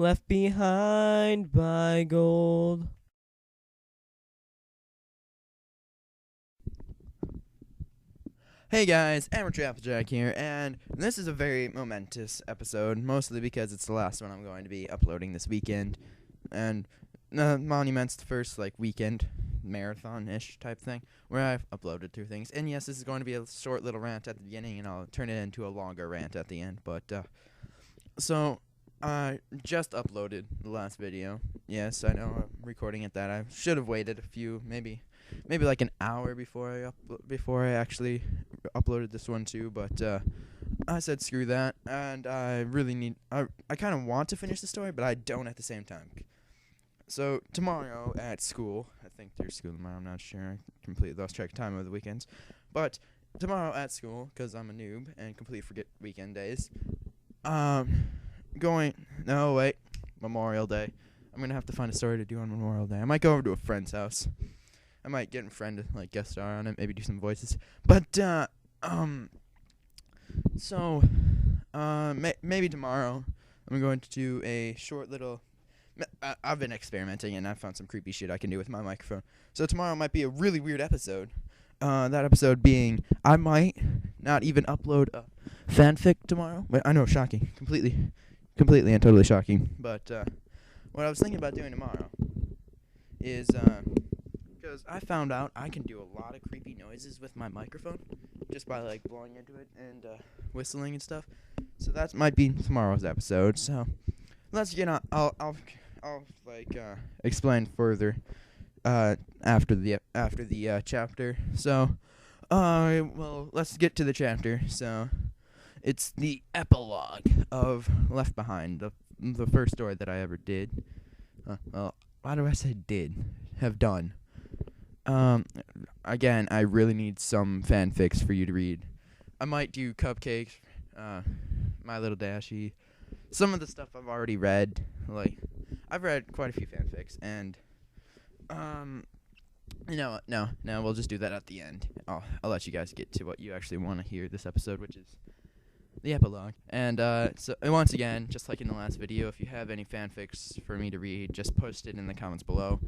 left behind by gold. Hey guys, Amateur Applejack here, and this is a very momentous episode, mostly because it's the last one I'm going to be uploading this weekend, and Monument's the first, weekend marathon-ish type thing, where I've uploaded 2 things, and yes, this is going to be a short little rant at the beginning, and I'll turn it into a longer rant at the end, so, I just uploaded the last video. Yes, I know I'm recording at that. I should have waited a few, maybe like an hour before I actually uploaded this one too, but I said screw that, and I kind of want to finish the story, but I don't at the same time. So tomorrow at school, I think there's school tomorrow, I'm not sure, I completely lost track of time over the weekends, but tomorrow at school, because I'm a noob and completely forget weekend days, Memorial Day. I'm going to have to find a story to do on Memorial Day. I might go over to a friend's house. I might get a friend to, guest star on it, maybe do some voices. But, maybe tomorrow I'm going to do a short little... I've been experimenting, and I found some creepy shit I can do with my microphone. So tomorrow might be a really weird episode. That episode being, I might not even upload a fanfic tomorrow. But I know, shocking. Completely and totally shocking. But, what I was thinking about doing tomorrow is, because I found out I can do a lot of creepy noises with my microphone just by blowing into it and whistling and stuff. So that might be tomorrow's episode. So let's get on. I'll explain further after the chapter. So let's get to the chapter. So it's the epilogue of Left Behind, the first story that I ever did. Why do I say did? Have done. Again, I really need some fanfics for you to read. I might do Cupcakes, My Little Dashie. Some of the stuff I've already read. I've read quite a few fanfics, and, no, we'll just do that at the end. I'll let you guys get to what you actually want to hear this episode, which is the epilogue. And, so once again, just like in the last video, if you have any fanfics for me to read, just post it in the comments below.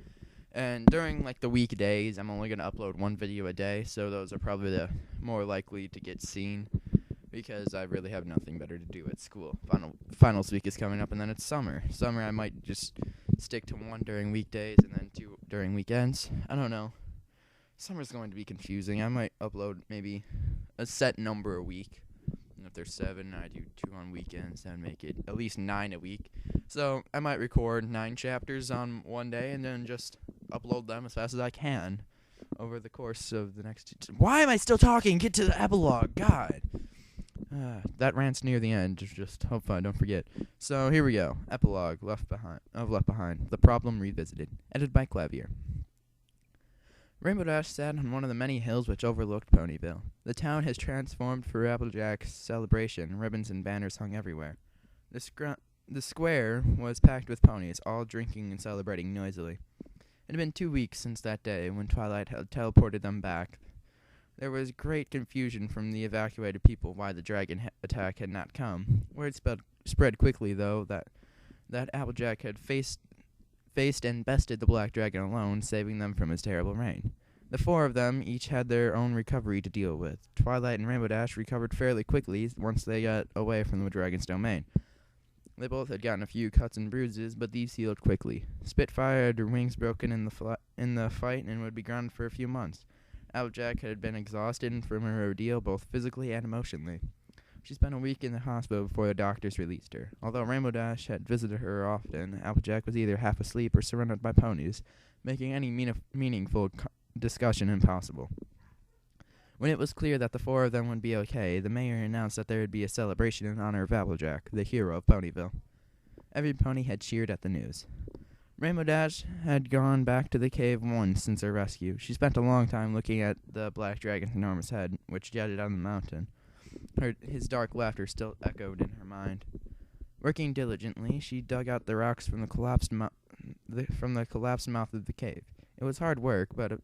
And during, the weekdays, I'm only going to upload 1 video a day, so those are probably the more likely to get seen, because I really have nothing better to do at school. Finals week is coming up, and then it's summer. Summer, I might just stick to 1 during weekdays, and then 2 during weekends. I don't know. Summer's going to be confusing. I might upload maybe a set number a week. And if there's 7, I do 2 on weekends, and make it at least 9 a week. So I might record 9 chapters on one day, and then just upload them as fast as I can over the course of the next... Why am I still talking? Get to the epilogue. God. That rant's near the end. Just hope I don't forget. So here we go. Epilogue. Left Behind. The Problem Revisited. Edited by Clavier. Rainbow Dash sat on one of the many hills which overlooked Ponyville. The town has transformed for Applejack's celebration. Ribbons and banners hung everywhere. The square was packed with ponies, all drinking and celebrating noisily. It had been 2 weeks since that day when Twilight had teleported them back. There was great confusion from the evacuated people why the dragon attack had not come. Word spread quickly, though, that Applejack had faced and bested the black dragon alone, saving them from his terrible reign. The 4 of them each had their own recovery to deal with. Twilight and Rainbow Dash recovered fairly quickly once they got away from the dragon's domain. They both had gotten a few cuts and bruises, but these healed quickly. Spitfire had her wings broken in the fight and would be grounded for a few months. Applejack had been exhausted from her ordeal both physically and emotionally. She spent a week in the hospital before the doctors released her. Although Rainbow Dash had visited her often, Applejack was either half asleep or surrounded by ponies, making any meaningful discussion impossible. When it was clear that the 4 of them would be okay, the mayor announced that there would be a celebration in honor of Applejack, the hero of Ponyville. Every pony had cheered at the news. Rainbow Dash had gone back to the cave once since her rescue. She spent a long time looking at the black dragon's enormous head, which jutted on the mountain. His dark laughter still echoed in her mind. Working diligently, she dug out the rocks from the collapsed mouth of the cave. It was hard work, but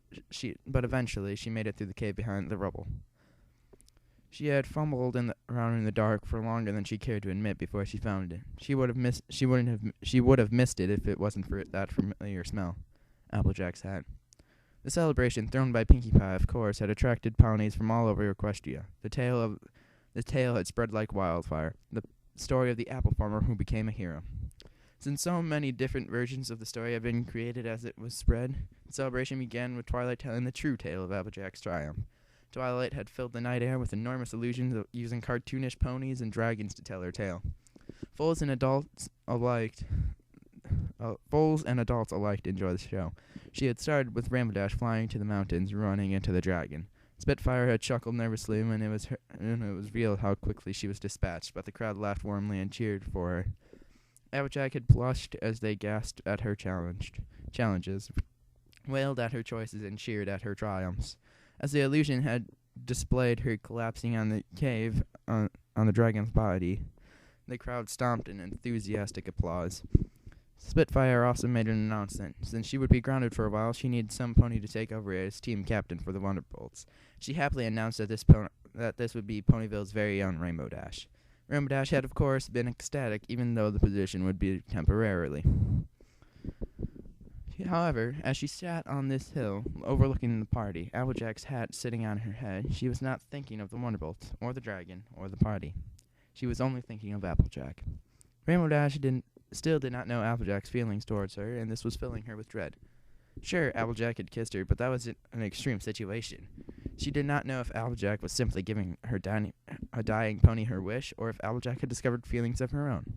eventually she made it through the cave behind the rubble. She had fumbled around in the dark for longer than she cared to admit before she found it. She would have missed it if it wasn't for that familiar smell. Applejack's hat. The celebration thrown by Pinkie Pie, of course, had attracted ponies from all over Equestria. The tale had spread like wildfire. The story of the apple farmer who became a hero. Since so many different versions of the story had been created as it was spread, the celebration began with Twilight telling the true tale of Applejack's triumph. Twilight had filled the night air with enormous illusions of using cartoonish ponies and dragons to tell her tale. Fools and adults alike enjoyed the show. She had started with Rainbow Dash flying to the mountains, running into the dragon. Spitfire had chuckled nervously when it was revealed how quickly she was dispatched, but the crowd laughed warmly and cheered for her. Applejack had blushed as they gasped at her challenges, wailed at her choices, and cheered at her triumphs. As the illusion had displayed her collapsing on the cave on the dragon's body, the crowd stomped in enthusiastic applause. Spitfire also made an announcement. Since she would be grounded for a while, she needed some pony to take over as team captain for the Wonderbolts. She happily announced that this would be Ponyville's very own Rainbow Dash. Rainbow Dash had, of course, been ecstatic, even though the position would be temporarily. However, as she sat on this hill, overlooking the party, Applejack's hat sitting on her head, she was not thinking of the Wonderbolts, or the dragon, or the party. She was only thinking of Applejack. Rainbow Dash still did not know Applejack's feelings towards her, and this was filling her with dread. Sure, Applejack had kissed her, but that was an extreme situation. She did not know if Applejack was simply giving her a dying pony her wish, or if Applejack had discovered feelings of her own.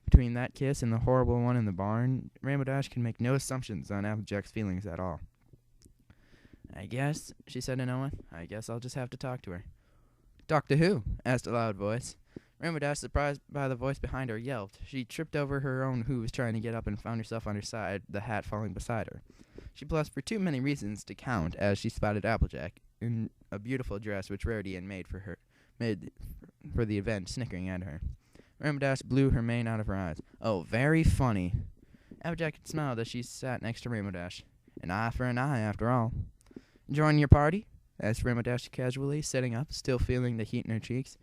Between that kiss and the horrible one in the barn, Rainbow Dash can make no assumptions on Applejack's feelings at all. "I guess," she said to no one, "I guess I'll just have to talk to her." "Talk to who?" asked a loud voice. Rainbow Dash, surprised by the voice behind her, yelped. She tripped over her own hooves trying to get up and found herself on her side, the hat falling beside her. She blushed for too many reasons to count as she spotted Applejack in a beautiful dress which Rarity had made for the event, snickering at her. Rainbow Dash blew her mane out of her eyes. "Oh, very funny." Applejack had smiled as she sat next to Rainbow Dash. "An eye for an eye, after all." "Joining your party?" asked Rainbow Dash casually, sitting up, still feeling the heat in her cheeks.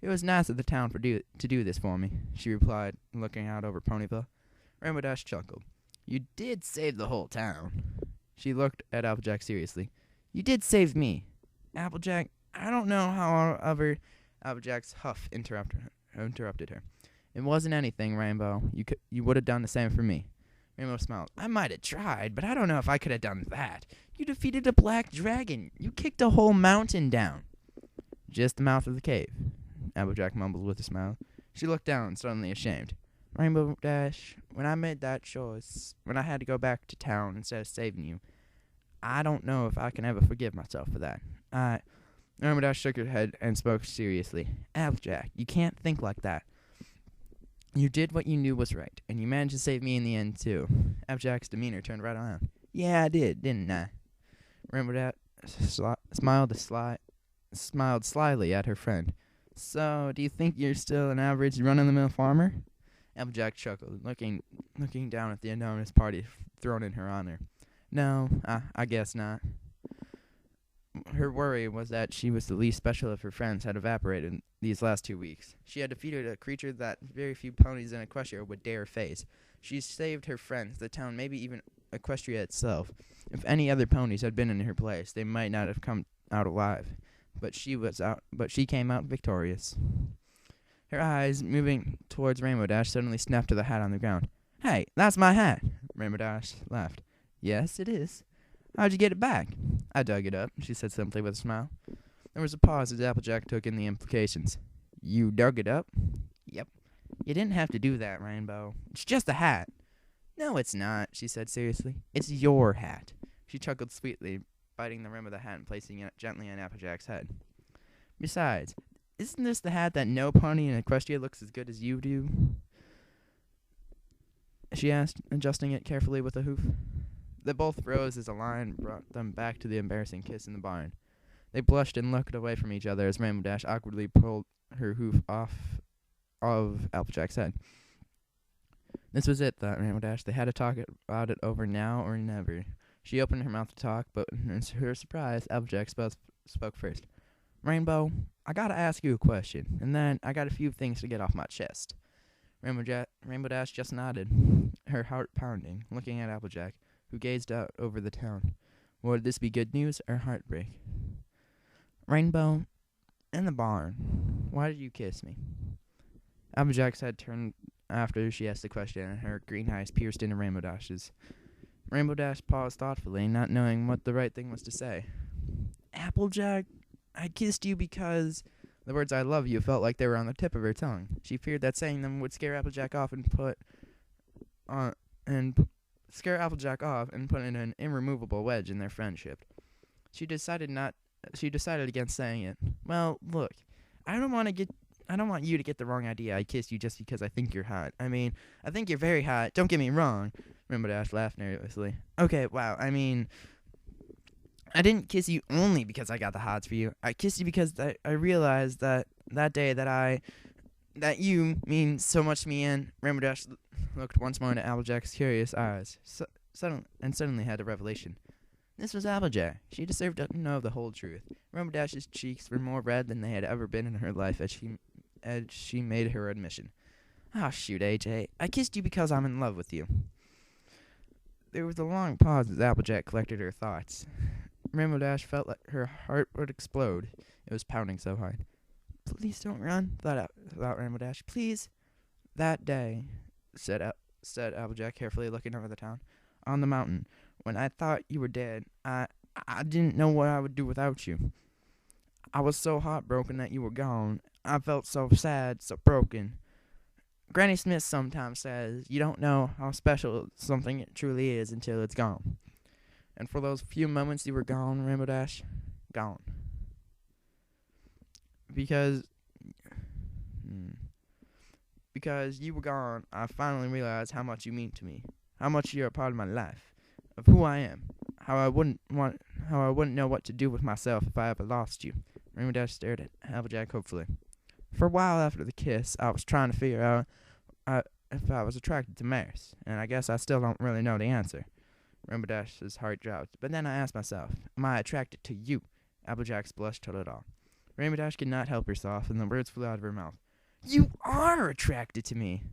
"It was nice of the town to do this for me," she replied, looking out over Ponyville. Rainbow Dash chuckled. "You did save the whole town." She looked at Applejack seriously. "You did save me." "Applejack, I don't know how ever—" Applejack's huff interrupted her. "It wasn't anything, Rainbow. You would have done the same for me." Rainbow smiled. "I might have tried, but I don't know if I could have done that. You defeated a black dragon. You kicked a whole mountain down." "Just the mouth of the cave," Applejack mumbled with a smile. She looked down, suddenly ashamed. "Rainbow Dash, when I made that choice, when I had to go back to town instead of saving you, I don't know if I can ever forgive myself for that. Rainbow Dash shook her head and spoke seriously. "Applejack, you can't think like that. You did what you knew was right, and you managed to save me in the end, too." Applejack's demeanor turned right around. "Yeah, I did, didn't I?" Rainbow Dash smiled slyly at her friend. "So, do you think you're still an average run-of-the-mill farmer?" Applejack chuckled, looking down at the enormous party thrown in her honor. "No, I guess not." Her worry was that she was the least special of her friends had evaporated these last 2 weeks. She had defeated a creature that very few ponies in Equestria would dare face. She saved her friends, the town, maybe even Equestria itself. If any other ponies had been in her place, they might not have come out alive. But she came out victorious. Her eyes, moving towards Rainbow Dash, suddenly snapped to the hat on the ground. "Hey, that's my hat!" Rainbow Dash laughed. "Yes, it is." "How'd you get it back?" "I dug it up," she said simply with a smile. There was a pause as Applejack took in the implications. "You dug it up?" "Yep." "You didn't have to do that, Rainbow. It's just a hat." "No, it's not," she said seriously. "It's your hat." She chuckled sweetly, biting the rim of the hat and placing it gently on Applejack's head. "Besides, isn't this the hat that no pony in Equestria looks as good as you do?" she asked, adjusting it carefully with a hoof. They both rose as a line brought them back to the embarrassing kiss in the barn. They blushed and looked away from each other as Rainbow Dash awkwardly pulled her hoof off of Applejack's head. This was it, thought Rainbow Dash. They had to talk about it over now or never. She opened her mouth to talk, but to her surprise, Applejack spoke first. Rainbow, I gotta ask you a question, and then I got a few things to get off my chest. Rainbow Dash just nodded, her heart pounding, looking at Applejack, who gazed out over the town. Would this be good news or heartbreak? Rainbow, in the barn, why did you kiss me? Applejack's head turned after she asked the question, and her green eyes pierced into Rainbow Dash's. Rainbow Dash paused thoughtfully, not knowing what the right thing was to say. Applejack, I kissed you because the words I love you felt like they were on the tip of her tongue. She feared that saying them would scare Applejack off and put in an irremovable wedge in their friendship. She decided against saying it. Well, look, I don't want you to get the wrong idea. I kissed you just because I think you're hot. I mean, I think you're very hot. Don't get me wrong. Rainbow Dash laughed nervously. Okay, wow. I mean, I didn't kiss you only because I got the hots for you. I kissed you because I realized that day that you mean so much to me, and Rainbow Dash looked once more into Applejack's curious eyes, suddenly had a revelation. This was Applejack. She deserved to know the whole truth. Rainbow Dash's cheeks were more red than they had ever been in her life as she made her admission. Oh, shoot, AJ. I kissed you because I'm in love with you. There was a long pause as Applejack collected her thoughts. Rainbow Dash felt like her heart would explode. It was pounding so hard. Please don't run, thought Rainbow Dash. Please. That day, said Applejack, carefully looking over the town, on the mountain, when I thought you were dead, I didn't know what I would do without you. I was so heartbroken that you were gone. I felt so sad, so broken. Granny Smith sometimes says you don't know how special something truly is until it's gone. And for those few moments you were gone, Rainbow Dash, gone. Because you were gone, I finally realized how much you mean to me, how much you're a part of my life, of who I am, how I wouldn't know what to do with myself if I ever lost you. Rainbow Dash stared at Applejack hopefully. For a while after the kiss, I was trying to figure out if I was attracted to Maris, and I guess I still don't really know the answer. Rainbow Dash's heart dropped, but then I asked myself, am I attracted to you? Applejack's blush told it all. Rainbow Dash could not help herself, and the words flew out of her mouth. You are attracted to me!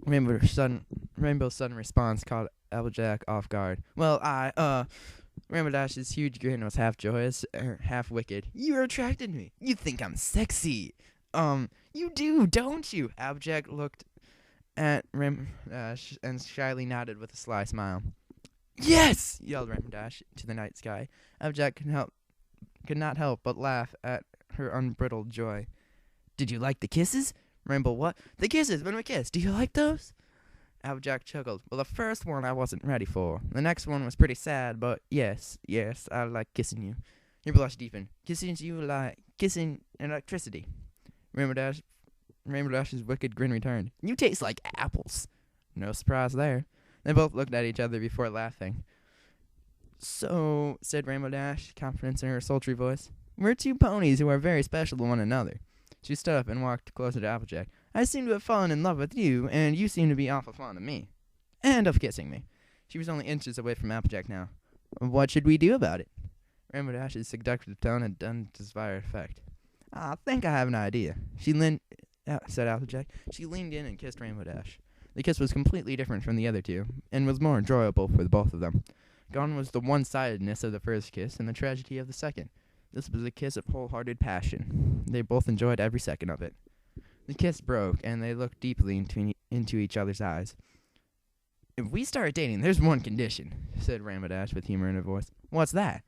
Rainbow's sudden response caught Applejack off guard. Well, Rainbow Dash's huge grin was half joyous, half wicked. You're attracted to me. You think I'm sexy. You do, don't you? Applejack looked at Rainbow Dash and shyly nodded with a sly smile. Yes! Yelled Rainbow Dash to the night sky. Applejack could not help but laugh at her unbridled joy. Did you like the kisses? Rainbow, what? The kisses, when we kissed. Do you like those? Applejack chuckled. Well, the first one I wasn't ready for. The next one was pretty sad, but yes, I like kissing you. Your blush deepened. Kissing you like kissing electricity. Rainbow Dash's wicked grin returned. You taste like apples. No surprise there. They both looked at each other before laughing. So, said Rainbow Dash, confidence in her sultry voice, we're two ponies who are very special to one another. She stood up and walked closer to Applejack. I seem to have fallen in love with you, and you seem to be awful fond of me. And of kissing me. She was only inches away from Applejack now. What should we do about it? Rainbow Dash's seductive tone had done its desired effect. I think I have an idea. Said Applejack. She leaned in and kissed Rainbow Dash. The kiss was completely different from the other two, and was more enjoyable for the both of them. Gone was the one-sidedness of the first kiss and the tragedy of the second. This was a kiss of wholehearted passion. They both enjoyed every second of it. The kiss broke, and they looked deeply into each other's eyes. If we start dating, there's one condition, said Rainbow Dash with humor in her voice. What's that?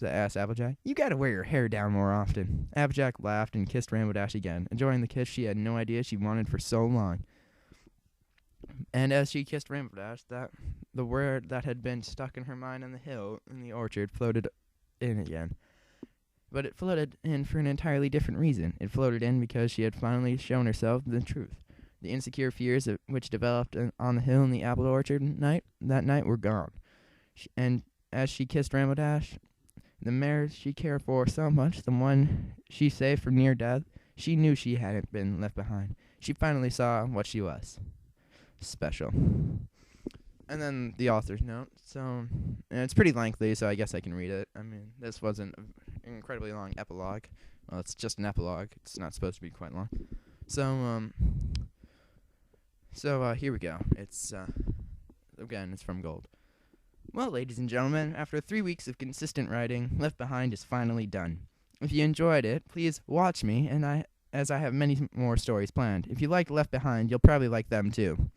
Asked Applejack. You gotta wear your hair down more often. Applejack laughed and kissed Rainbow Dash again, enjoying the kiss she had no idea she wanted for so long. And as she kissed Rainbow Dash, the word that had been stuck in her mind on the hill in the orchard floated in again. But it floated in for an entirely different reason. It floated in because she had finally shown herself the truth. The insecure fears which developed on the hill in the apple orchard that night were gone. And as she kissed Rainbow Dash, the mare she cared for so much, the one she saved from near death, she knew she hadn't been left behind. She finally saw what she was. Special. And then the author's note. So, and it's pretty lengthy, so I guess I can read it. I mean, this wasn't incredibly long epilogue. Well, it's just an epilogue. It's not supposed to be quite long. So here we go. It's again, it's from Gold. Well, ladies and gentlemen, after 3 weeks of consistent writing, Left Behind is finally done. If you enjoyed it, please watch me, as I have many more stories planned. If you like Left Behind, you'll probably like them too.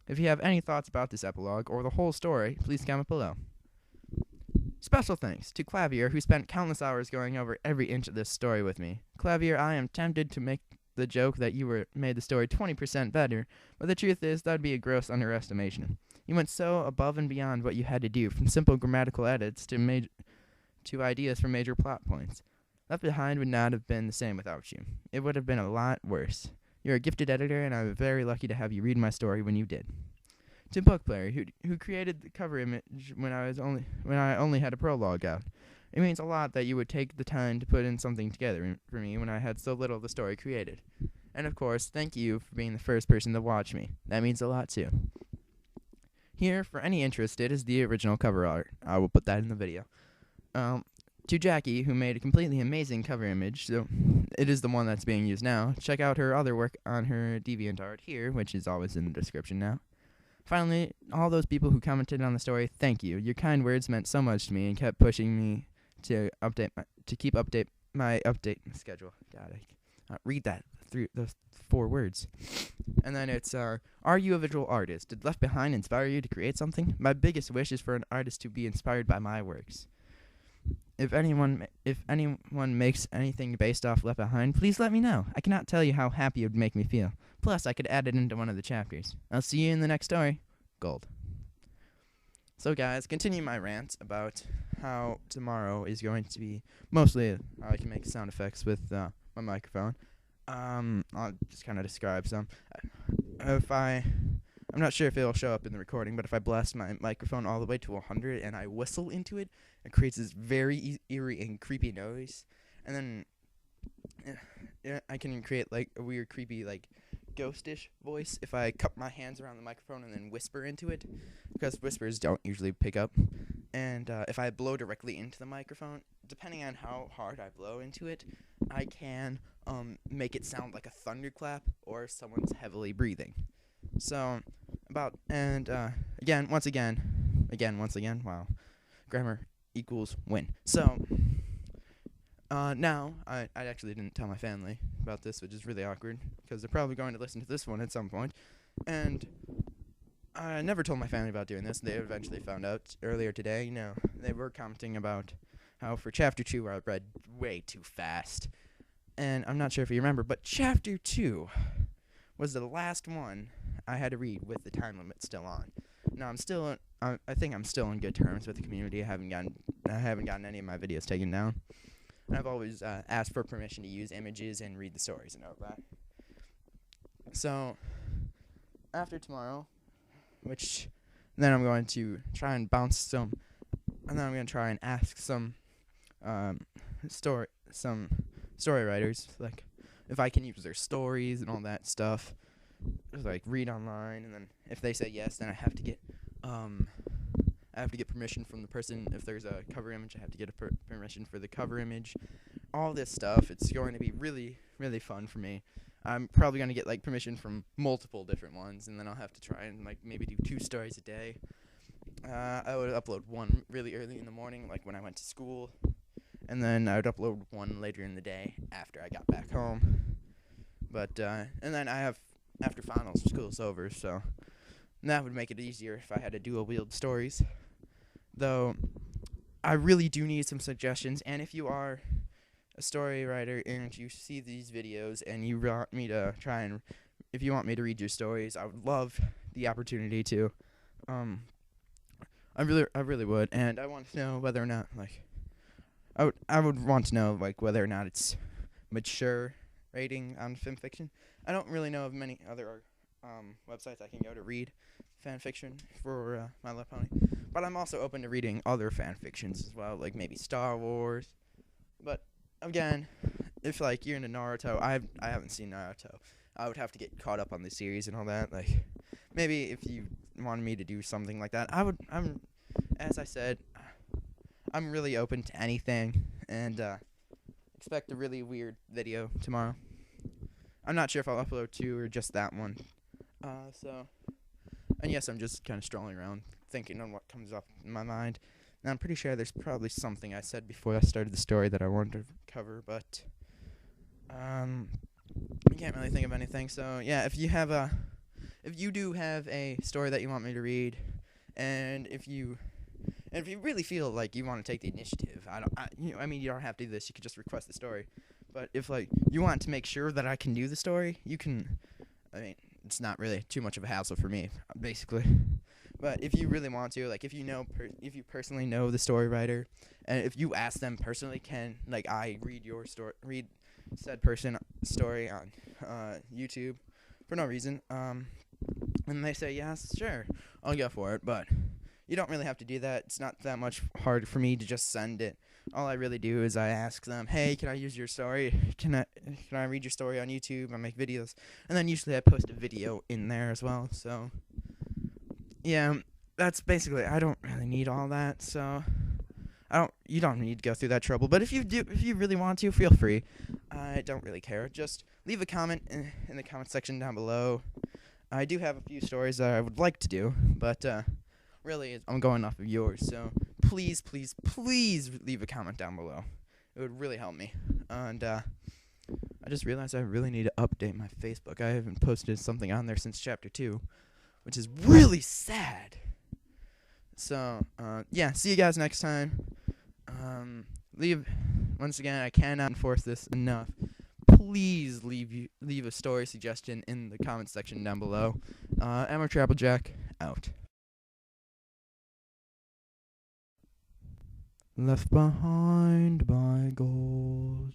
If you have any thoughts about this epilogue or the whole story, please comment below. Special thanks to Clavier, who spent countless hours going over every inch of this story with me. Clavier, I am tempted to make the joke that you made the story 20% better, but the truth is that would be a gross underestimation. You went so above and beyond what you had to do, from simple grammatical edits to ideas for major plot points. Left Behind would not have been the same without you. It would have been a lot worse. You're a gifted editor, and I'm very lucky to have you read my story when you did. To Book Player, who created the cover image when I only had a prologue out. It means a lot that you would take the time to put in something together for me when I had so little of the story created. And of course, thank you for being the first person to watch me. That means a lot too. Here, for any interested, is the original cover art. I will put that in the video. To Jackie, who made a completely amazing cover image, so it is the one that's being used now. Check out her other work on her DeviantArt here, which is always in the description now. Finally, all those people who commented on the story, thank you. Your kind words meant so much to me and kept pushing me to keep my update schedule. God, I read that through those 4 words. And then it's, are you a visual artist? Did Left Behind inspire you to create something? My biggest wish is for an artist to be inspired by my works. If anyone makes anything based off Left Behind, please let me know. I cannot tell you how happy it would make me feel. Plus, I could add it into one of the chapters. I'll see you in the next story. Gold. So guys, continue my rant about how tomorrow is going to be mostly how I can make sound effects with my microphone. I'll just kind of describe some. I'm not sure if it'll show up in the recording, but if I blast my microphone all the way to 100 and I whistle into it, it creates this very eerie and creepy noise. And then I can create like a weird, creepy, like ghostish voice if I cup my hands around the microphone and then whisper into it, because whispers don't usually pick up. And if I blow directly into the microphone, depending on how hard I blow into it, I can make it sound like a thunderclap or someone's heavily breathing. So, once again, wow, grammar equals win. So, now, I actually didn't tell my family about this, which is really awkward, because they're probably going to listen to this one at some point, and I never told my family about doing this. They eventually found out earlier today. They were commenting about how for Chapter 2 I read way too fast, and I'm not sure if you remember, but Chapter 2 was the last one I had to read with the time limit still on. Now, I think I'm still on good terms with the community. I haven't gotten any of my videos taken down. And I've always asked for permission to use images and read the stories and all that. So, after tomorrow, then I'm going to try and and then I'm going to try and ask some story writers, like, if I can use their stories and all that stuff, like, read online, and then if they say yes, then I have to get permission from the person. If there's a cover image, I have to get permission for the cover image. All this stuff. It's going to be really, really fun for me. I'm probably going to get, like, permission from multiple different ones, and then I'll have to try and, like, maybe do 2 stories a day. I would upload one really early in the morning, like when I went to school, and then I would upload one later in the day after I got back home. But, and then I have after finals, school's over, so that would make it easier if I had to dual-wield stories. Though, I really do need some suggestions, and if you are a story writer and you see these videos and you want me to if you want me to read your stories, I would love the opportunity to. I really would, and I want to know whether or not, like, I would want to know, like, whether or not it's mature rating on fanfiction. I don't really know of many other websites I can go to read fanfiction for My Little Pony, but I'm also open to reading other fanfictions as well, like maybe Star Wars. But again, if, like, you're into Naruto, I haven't seen Naruto. I would have to get caught up on the series and all that. Like, maybe if you wanted me to do something like that, as I said, I'm really open to anything, and expect a really weird video tomorrow. I'm not sure if I'll upload 2 or just that one. And yes, I'm just kind of strolling around, thinking on what comes up in my mind. And I'm pretty sure there's probably something I said before I started the story that I wanted to cover, but I can't really think of anything. So yeah, if you do have a story that you want me to read, and if you really feel like you want to take the initiative, you don't have to do this. You could just request the story. But if you want to make sure that I can do the story, you can. It's not really too much of a hassle for me, basically. But if you really want to, if you personally know the story writer, and if you ask them personally, can I read said person story on YouTube for no reason, and they say yes, sure, I'll go for it. But you don't really have to do that. It's not that much hard for me to just send it. All I really do is I ask them, hey, can I use your story? Can I read your story on YouTube? I make videos. And then usually I post a video in there as well. So, yeah, that's basically, I don't really need all that. So, you don't need to go through that trouble. But if you really want to, feel free. I don't really care. Just leave a comment in the comment section down below. I do have a few stories that I would like to do, but really, I'm going off of yours, so please, please, please leave a comment down below. It would really help me. And I just realized I really need to update my Facebook. I haven't posted something on there since Chapter 2, which is really sad. So, yeah, see you guys next time. Once again, I cannot enforce this enough. Please leave a story suggestion in the comment section down below. Emma Trapplejack, out. Left behind by gold.